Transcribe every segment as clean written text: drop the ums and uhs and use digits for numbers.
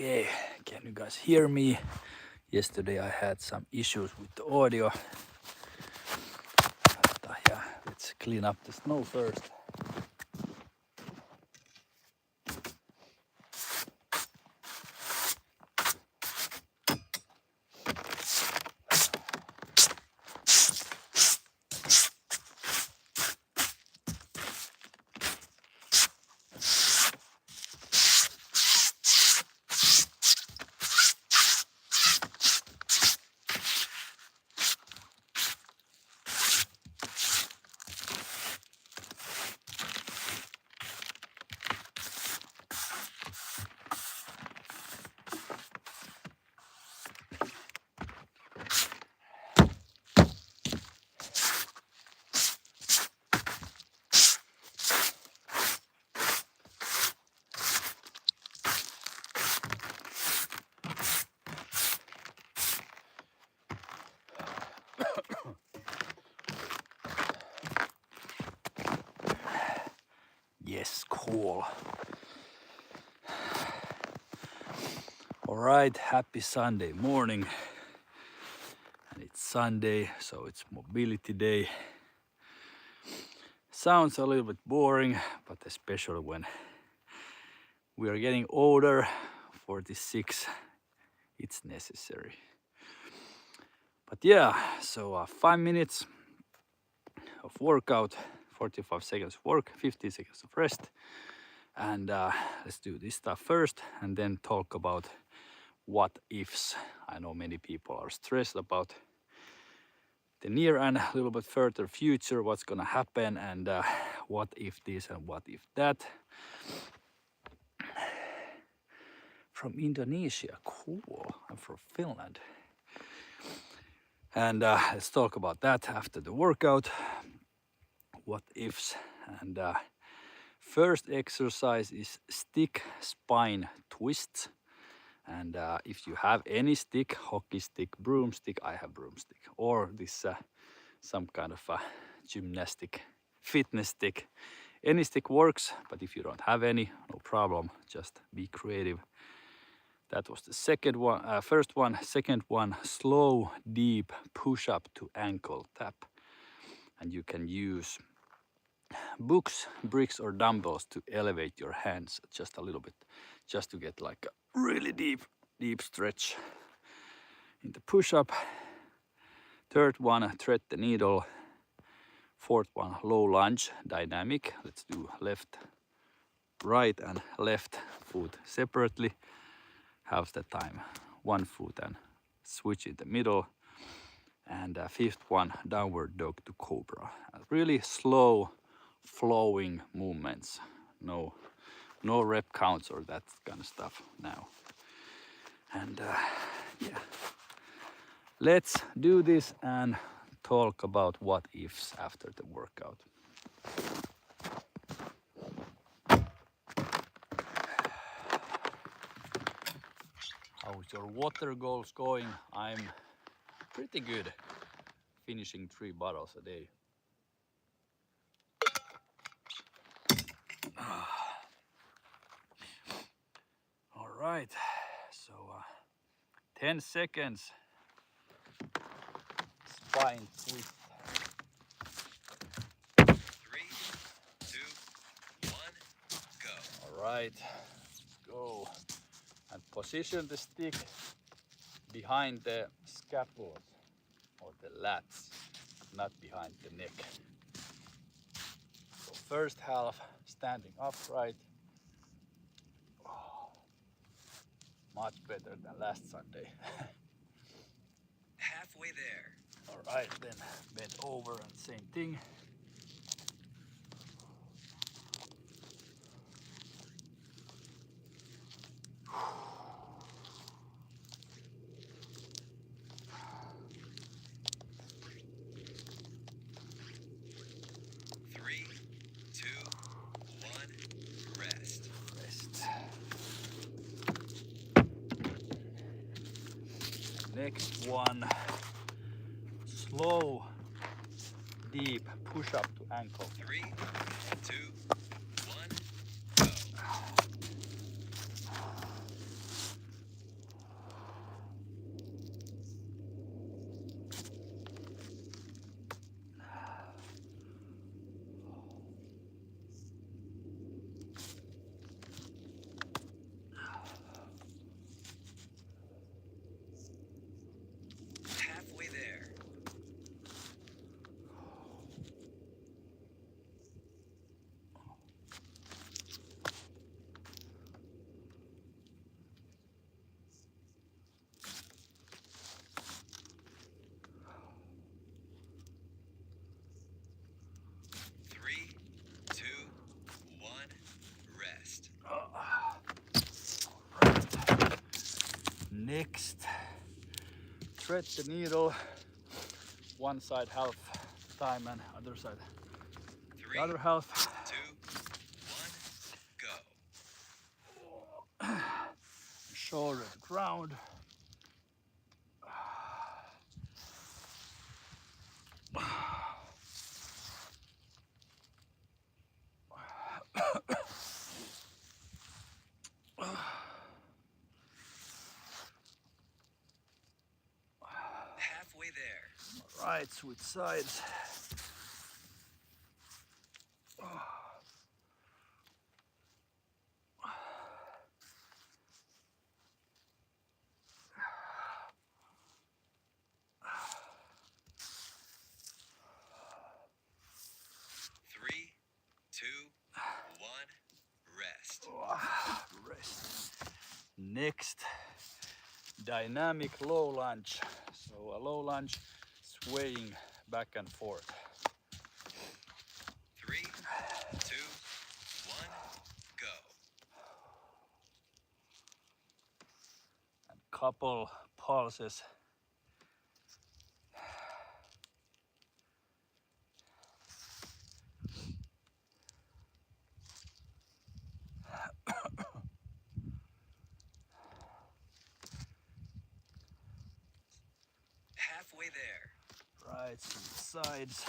Okay, can you guys hear me? Yesterday I had some issues with the audio. But, yeah, let's clean up the snow first. Yes, cool. All right, happy Sunday morning. And it's Sunday, so it's mobility day. Sounds a little bit boring, but especially when we are getting older, 46, it's necessary. But yeah, so 5 minutes of workout, 45 seconds of work, 15 seconds of rest. And let's do this stuff first and then talk about what ifs. I know many people are stressed about the near and a little bit further future, what's gonna happen, and what if this and what if that. From Indonesia, cool. I'm from Finland. And let's talk about that after the workout. What ifs. And first exercise is stick spine twists. And if you have any stick, hockey stick, broomstick, I have broomstick, or this some kind of a gymnastic fitness stick. Any stick works, but if you don't have any, no problem, just be creative. That was the second one, first one. Second one, slow, deep push-up to ankle tap. And you can use books, bricks, or dumbbells to elevate your hands just a little bit, just to get like a really deep stretch in the push-up. Third one, thread the needle. Fourth one, low lunge, dynamic. Let's do left, right, and left foot separately. How's that time? One foot and switch in the middle. And fifth one, downward dog to Cobra. Really slow, flowing movements. No rep counts or that kind of stuff now. And yeah, let's do this and talk about what ifs after the workout. How's your water goals going? I'm pretty good, finishing 3 bottles a day. All right, so 10 seconds spine twist. 3, 2, 1, go. All right, let's go. And position the stick behind the scapula or the lats, not behind the neck. So first half standing upright. Oh, much better than last Sunday. Halfway there. All right, then bend over and same thing. Three, 2, 1, rest. Rest. Next one, slow, deep push up to ankle. 3, 2, 1, go. thread the needle, one side half time and other side the other half. 2, 1, go. Shoulder to ground. Halfway there. All right, switch sides. 3, 2, 1, rest. Rest. Next, dynamic low lunge. So a low lunge swaying back and forth. 3, 2, 1, go. And couple pulses. Halfway there. Right, sides.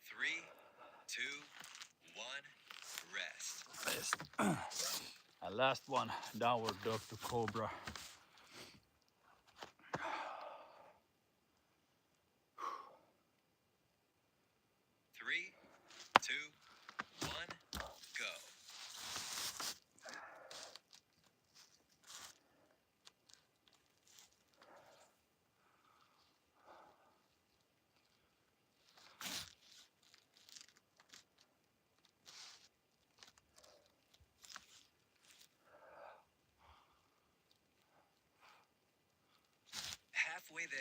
Three, 2, 1, rest. Rest. And last one, downward dog to Cobra. 3, 2, 1, go. Halfway there.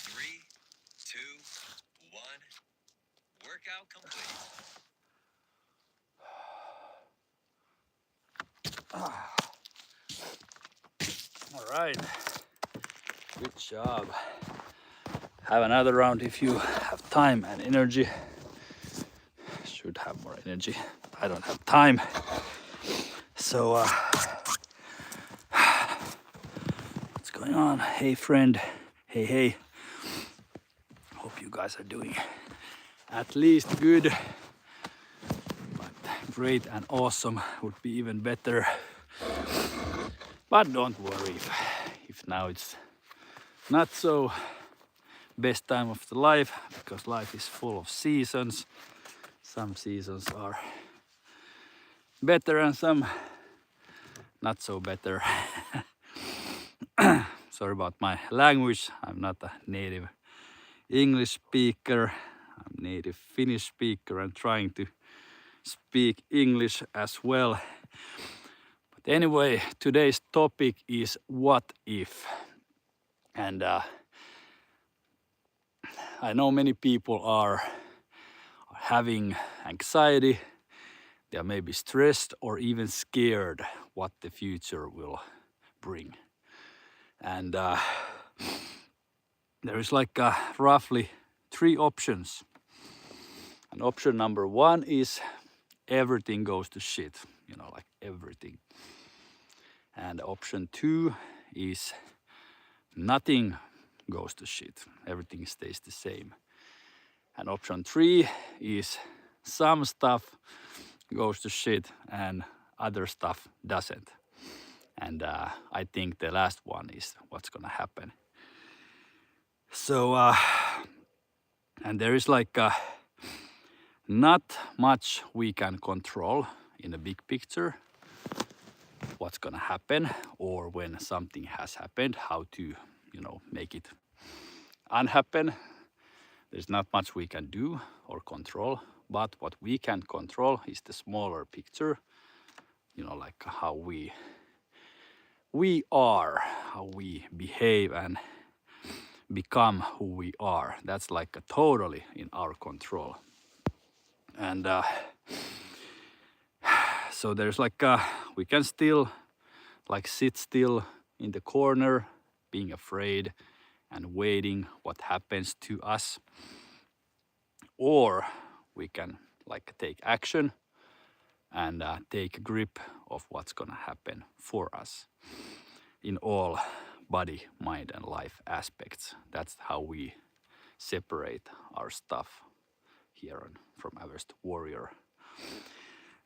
Three, 2, 1, workout complete. All right, good job. Have another round if you have time and energy. Should have more energy. I don't have time. So, what's going on? Hey friend, hey. Hope you guys are doing at least good. But great and awesome would be even better. But don't worry if now it's not so best time of the life, because life is full of seasons. Some seasons are better and some not so better. Sorry about my language. I'm not a native English speaker. I'm native Finnish speaker and trying to speak English as well. But anyway, today's topic is what if. And I know many people are having anxiety. They are maybe stressed or even scared what the future will bring. And there is like roughly 3 options. And option number 1 is everything goes to shit, you know, like everything. And option 2 is nothing goes to shit, everything stays the same. And option 3 is some stuff goes to shit and other stuff doesn't. And I think the last one is what's gonna happen. So, and there is like not much we can control in the big picture. what's gonna happen, or when something has happened, how to, make it unhappen. There's not much we can do or control, but what we can control is the smaller picture, like how we are, how we behave and become who we are. That's like totally in our control. And so there's like we can still like sit still in the corner, being afraid and waiting what happens to us, or we can like take action and take a grip of what's gonna happen for us in all body, mind, and life aspects. That's how we separate our stuff here on From Average to Warrior.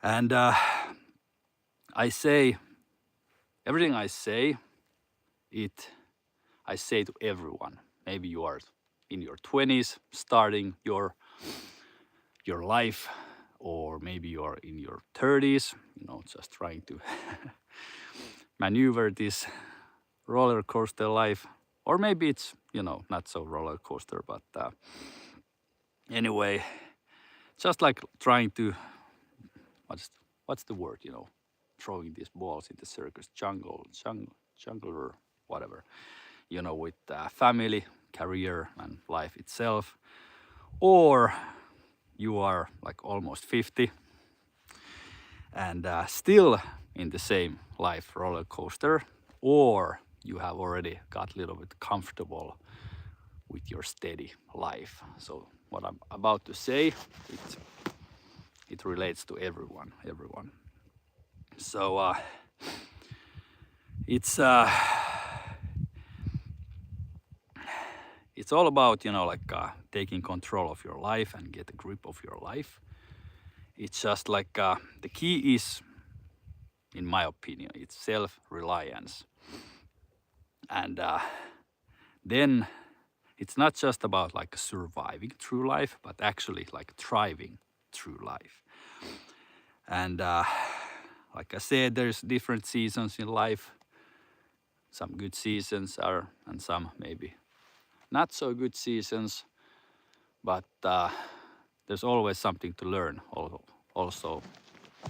And I say, everything I say, I say to everyone. Maybe you are in your 20s, starting your life, or maybe you are in your 30s, just trying to maneuver this roller coaster life, or maybe it's not so roller coaster, but anyway, just like trying to what's the word, throwing these balls in the circus, jungle or whatever, with family, career, and life itself. Or you are like almost 50 and still in the same life roller coaster, or you have already got a little bit comfortable with your steady life. So what I'm about to say, it relates to everyone. So it's all about taking control of your life and get a grip of your life. It's just like the key is, in my opinion, it's self-reliance. And then it's not just about like surviving through life, but actually like thriving through life. And like I said, there's different seasons in life. Some good seasons are, and some maybe not so good seasons. But there's always something to learn also.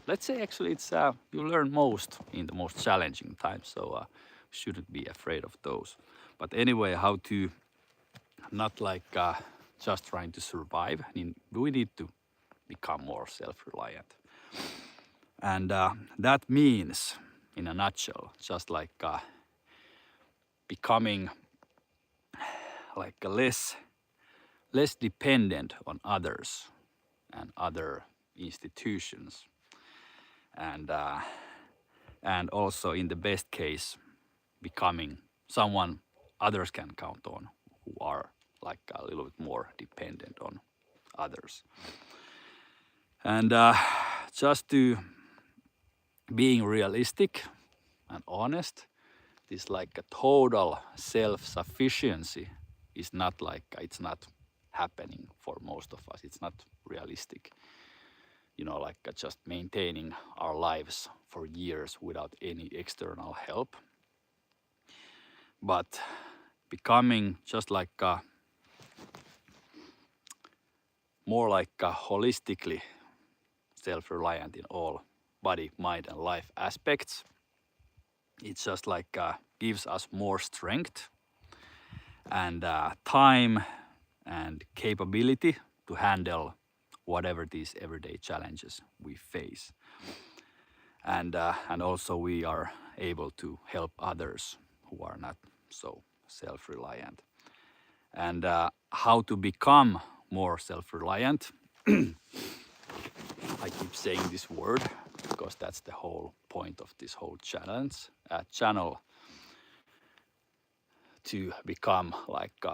Let's say actually it's you learn most in the most challenging times, so shouldn't be afraid of those. But anyway, how to not like just trying to survive. We need to become more self-reliant. And that means, in a nutshell, just like becoming like less dependent on others and other institutions, and also in the best case becoming someone others can count on, who are like a little bit more dependent on others. And just to being realistic and honest, this like a total self-sufficiency is not like, it's not happening for most of us. It's not realistic, like just maintaining our lives for years without any external help. But becoming just like more like holistically self-reliant in all body, mind, and life aspects, it's just like gives us more strength and time and capability to handle whatever these everyday challenges we face. And also we are able to help others who are not so self-reliant. And how to become more self-reliant. I keep saying this word because that's the whole point of this whole channel, to become like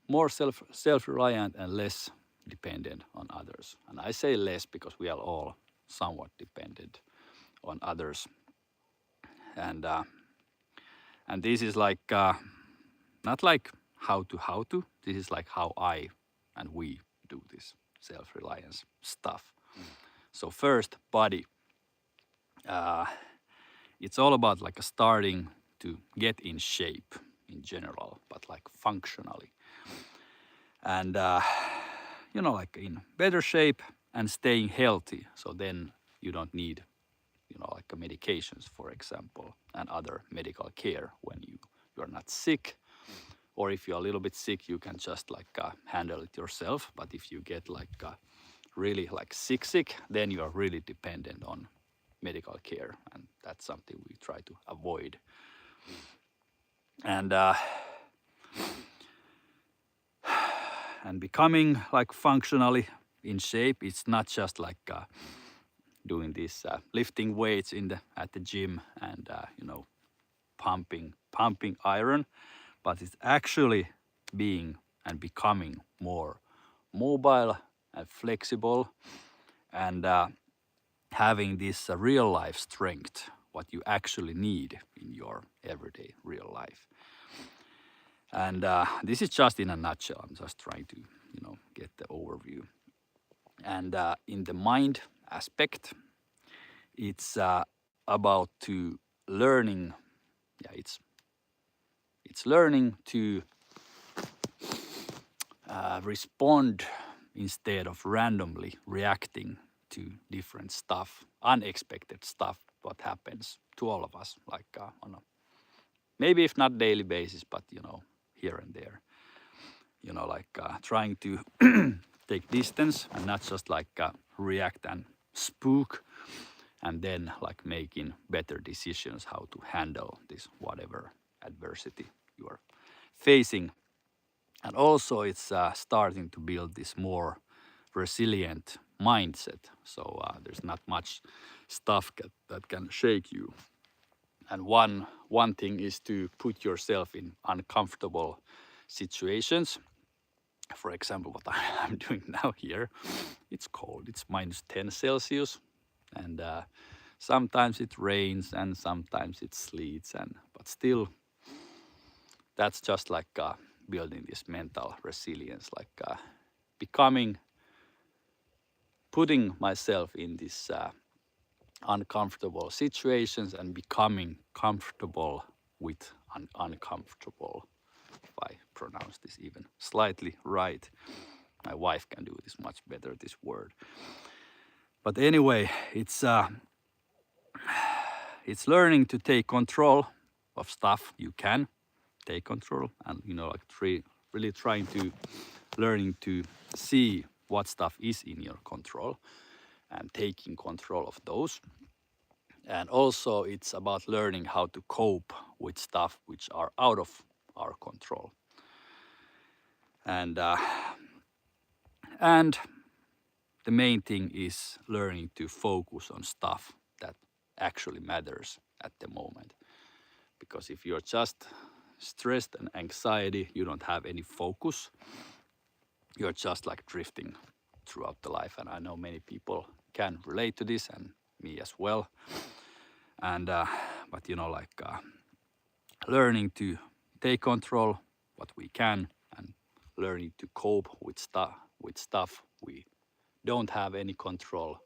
more self-reliant and less dependent on others. And I say less because we are all somewhat dependent on others. And this is like not like how to. This is like how I and we do this self-reliance stuff. So first, body. it's all about like starting to get in shape in general, but like functionally. And, you know, like in better shape and staying healthy. So then you don't need, you know, like medications, for example, and other medical care when you're not sick. Or if you're a little bit sick, you can just like handle it yourself. But if you get like really like sick, then you are really dependent on medical care, and that's something we try to avoid. And and becoming like functionally in shape, it's not just like doing this lifting weights at the gym and you know, pumping iron, but it's actually being and becoming more mobile and flexible, and having this real life strength, what you actually need in your everyday real life. And this is just in a nutshell. I'm just trying to, you know, get the overview. And in the mind aspect, it's about to learning. Yeah, it's learning to respond instead of randomly reacting to different stuff, unexpected stuff, what happens to all of us, like on a maybe if not daily basis, but you know, here and there. You know, like trying to take distance and not just like react and spook, and then like making better decisions how to handle this whatever adversity you are facing. And also it's starting to build this more resilient mindset. So there's not much stuff that can shake you. And one thing is to put yourself in uncomfortable situations. For example, what I'm doing now here, it's cold. It's -10 Celsius, and sometimes it rains and sometimes it sleets. But still, that's just like building this mental resilience, like putting myself in this uncomfortable situations and becoming comfortable with uncomfortable. If I pronounce this even slightly right, my wife can do this much better, this word. But anyway, it's learning to take control of stuff you can take control, and you know, like really trying to learning to see what stuff is in your control and taking control of those. And also it's about learning how to cope with stuff which are out of our control. And the main thing is learning to focus on stuff that actually matters at the moment. Because if you're just stressed and anxiety, you don't have any focus, you're just like drifting throughout the life. And I know many people can relate to this, and me as well. And but you know, like learning to take control what we can, and learning to cope with stuff we don't have any control,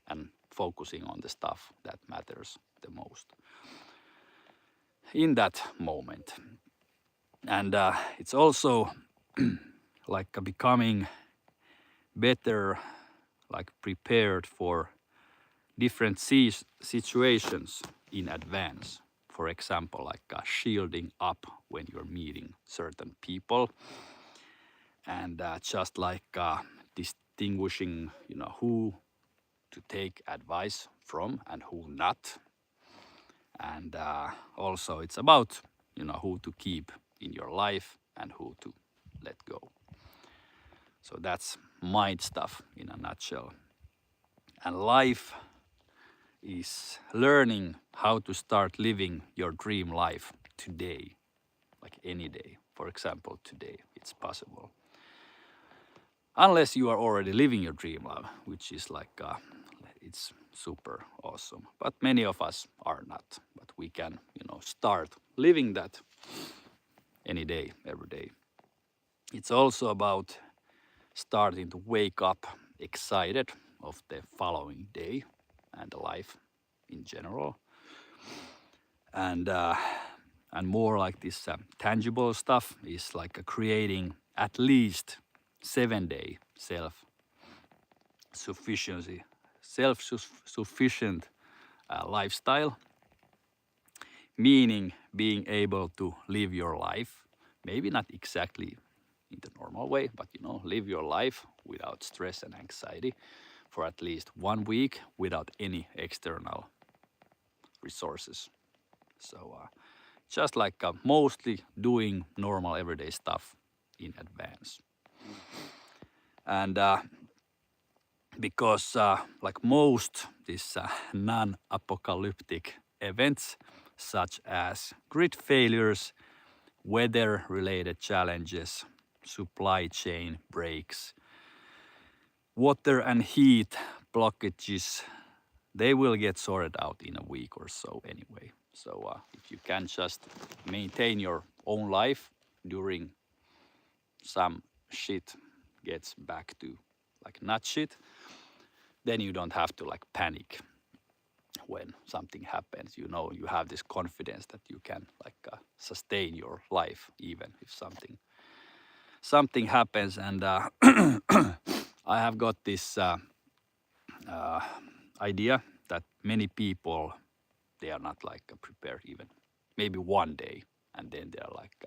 and focusing on the stuff that matters the most in that moment. And it's also like becoming better, like prepared for different situations in advance. For example, like shielding up when you're meeting certain people, and just like distinguishing, you know, who to take advice from and who not. And also it's about, you know, who to keep in your life and who to let go. So that's mind stuff in a nutshell. And life is learning how to start living your dream life today, like any day. For example, today it's possible. Unless you are already living your dream life, which is like, it's super awesome. But many of us are not. But we can, you know, start living that any day, every day. It's also about starting to wake up excited of the following day and life in general. and more like this tangible stuff is like creating at least 7-day self-sufficient lifestyle, meaning being able to live your life, maybe not exactly in the normal way, but live your life without stress and anxiety for at least 1 week without any external resources. So just like mostly doing normal everyday stuff in advance. And because like most these non-apocalyptic events, such as grid failures, weather-related challenges, supply chain breaks, water and heat blockages, they will get sorted out in a week or so anyway. So if you can just maintain your own life during some shit gets back to like not shit, then you don't have to like panic when something happens. You have this confidence that you can like sustain your life even if something happens. And I have got this idea that many people, they are not like prepared even maybe 1 day, and then they're like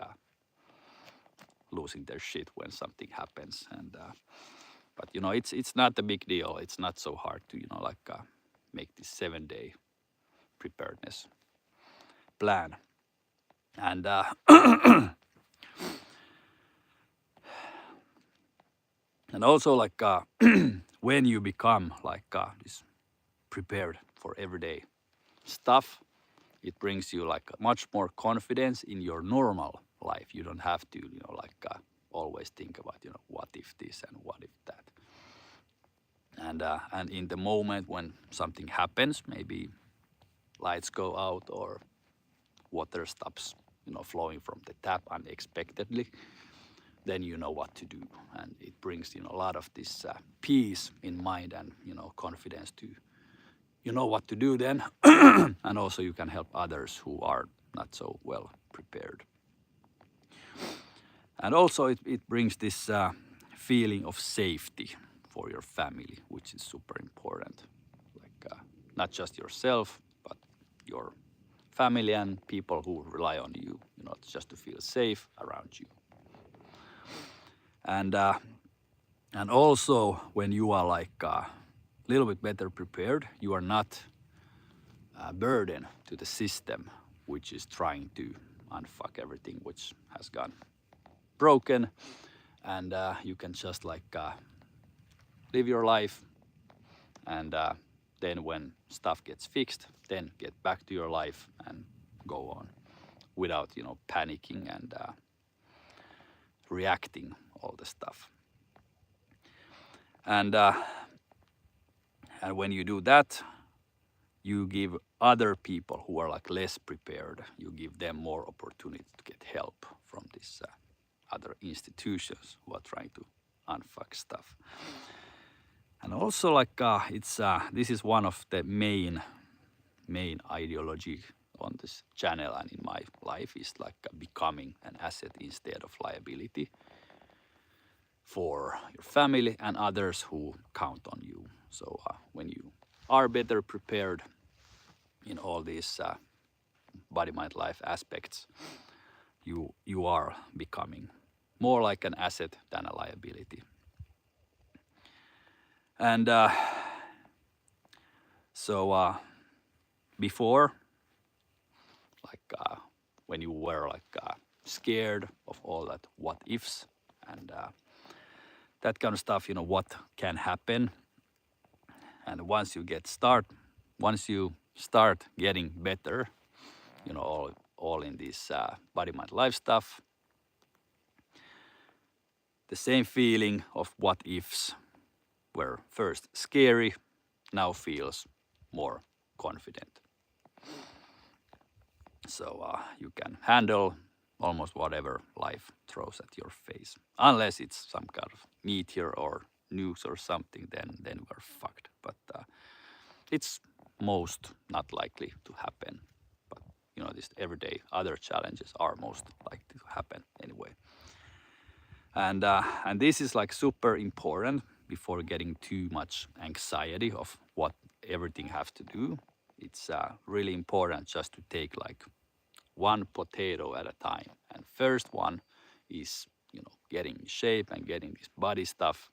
losing their shit when something happens. And but it's not a big deal. It's not so hard to make this 7-day preparedness plan. And and also like when you become like this prepared for everyday stuff, it brings you like much more confidence in your normal life. You don't have to always think about what if this and what if that. And in the moment when something happens, maybe lights go out or water stops flowing from the tap unexpectedly, then you know what to do, and it brings a lot of this peace in mind and confidence to what to do then. And also you can help others who are not so well prepared. And also it brings this feeling of safety for your family, which is super important. Like not just yourself, but your family and people who rely on you, just to feel safe around you. And also when you are like a little bit better prepared, you are not a burden to the system, which is trying to unfuck everything which has gone broken. And you can just like live your life, and then when stuff gets fixed, then get back to your life and go on without panicking and reacting all the stuff. And when you do that, you give other people who are like less prepared, you give them more opportunity to get help from these other institutions who are trying to unfuck stuff. And also like it's this is one of the main ideology on this channel and in my life is like becoming an asset instead of liability for your family and others who count on you. So when you are better prepared in all these body, mind, life aspects, you are becoming more like an asset than a liability. And so before, like when you were like scared of all that what ifs and that kind of stuff, what can happen. And once you start getting better, all in this body, mind, life stuff, the same feeling of what ifs were first scary, now feels more confident. So you can handle almost whatever life throws at your face, unless it's some kind of meteor or news or something. Then we're fucked. But it's most not likely to happen. But you know, these everyday other challenges are most likely to happen anyway. And this is like super important before getting too much anxiety of what everything have to do. It's really important just to take like one potato at a time. And first one is, you know, getting in shape and getting this body stuff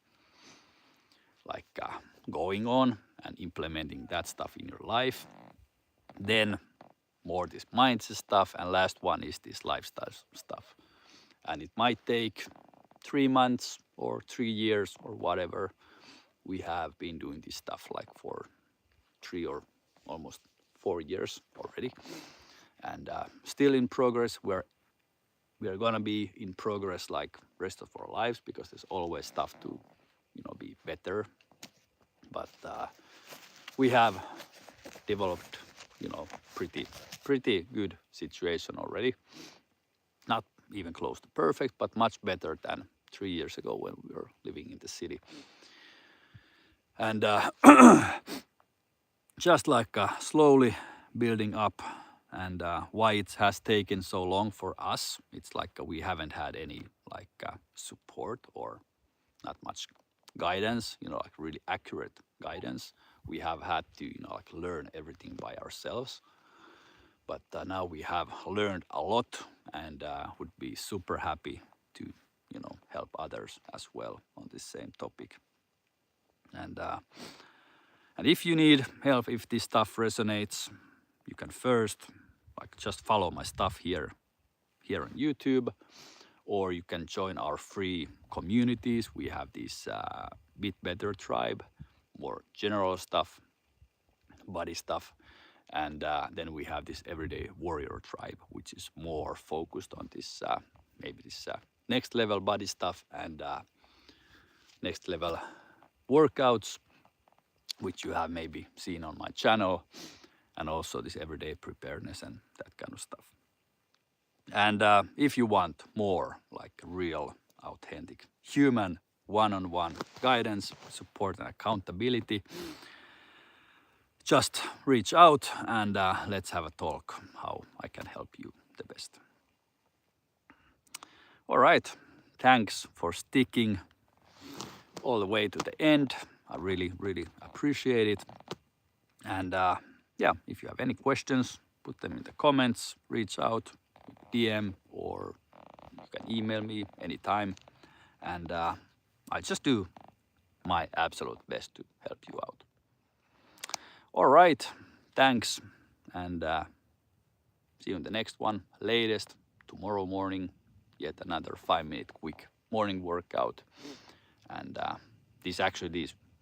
like going on and implementing that stuff in your life. Then more this mindset stuff, and last one is this lifestyle stuff. And it might take 3 months or 3 years or whatever. We have been doing this stuff like for 3 or almost 4 years already, and still in progress. We are gonna be in progress like rest of our lives, because there's always stuff to, you know, be better. But we have developed, you know, pretty good situation already. Not even close to perfect, but much better than 3 years ago when we were living in the city. And just like slowly building up. And why it has taken so long for us, it's like we haven't had any like support or not much guidance, you know, like really accurate guidance. We have had to, you know, like learn everything by ourselves. But now we have learned a lot, and would be super happy to, you know, help others as well on this same topic. And if you need help, if this stuff resonates, you can first like just follow my stuff here on YouTube, or you can join our free communities. We have this Bit Better tribe, more general stuff, body stuff, and then we have this Everyday Warrior tribe, which is more focused on this maybe this next level body stuff and next level workouts, which you have maybe seen on my channel, and also this everyday preparedness and that kind of stuff. And if you want more like real, authentic, human, one-on-one guidance, support, and accountability, just reach out and let's have a talk how I can help you the best. All right, thanks for sticking all the way to the end. I really appreciate it. And yeah, if you have any questions, put them in the comments, reach out, DM, or you can email me anytime. And I just do my absolute best to help you out. All right, thanks, and see you in the next one. Latest tomorrow morning, yet another 5-minute quick morning workout. And these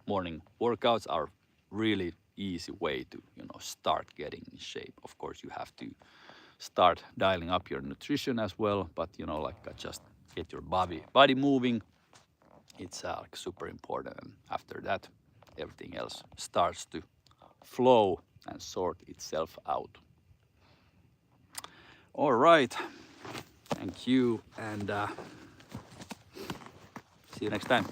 morning workouts are really easy way to, you know, start getting in shape. Of course, you have to start dialing up your nutrition as well, but you know, like just get your body moving. It's like super important, and after that, everything else starts to flow and sort itself out. All right, thank you, and see you next time.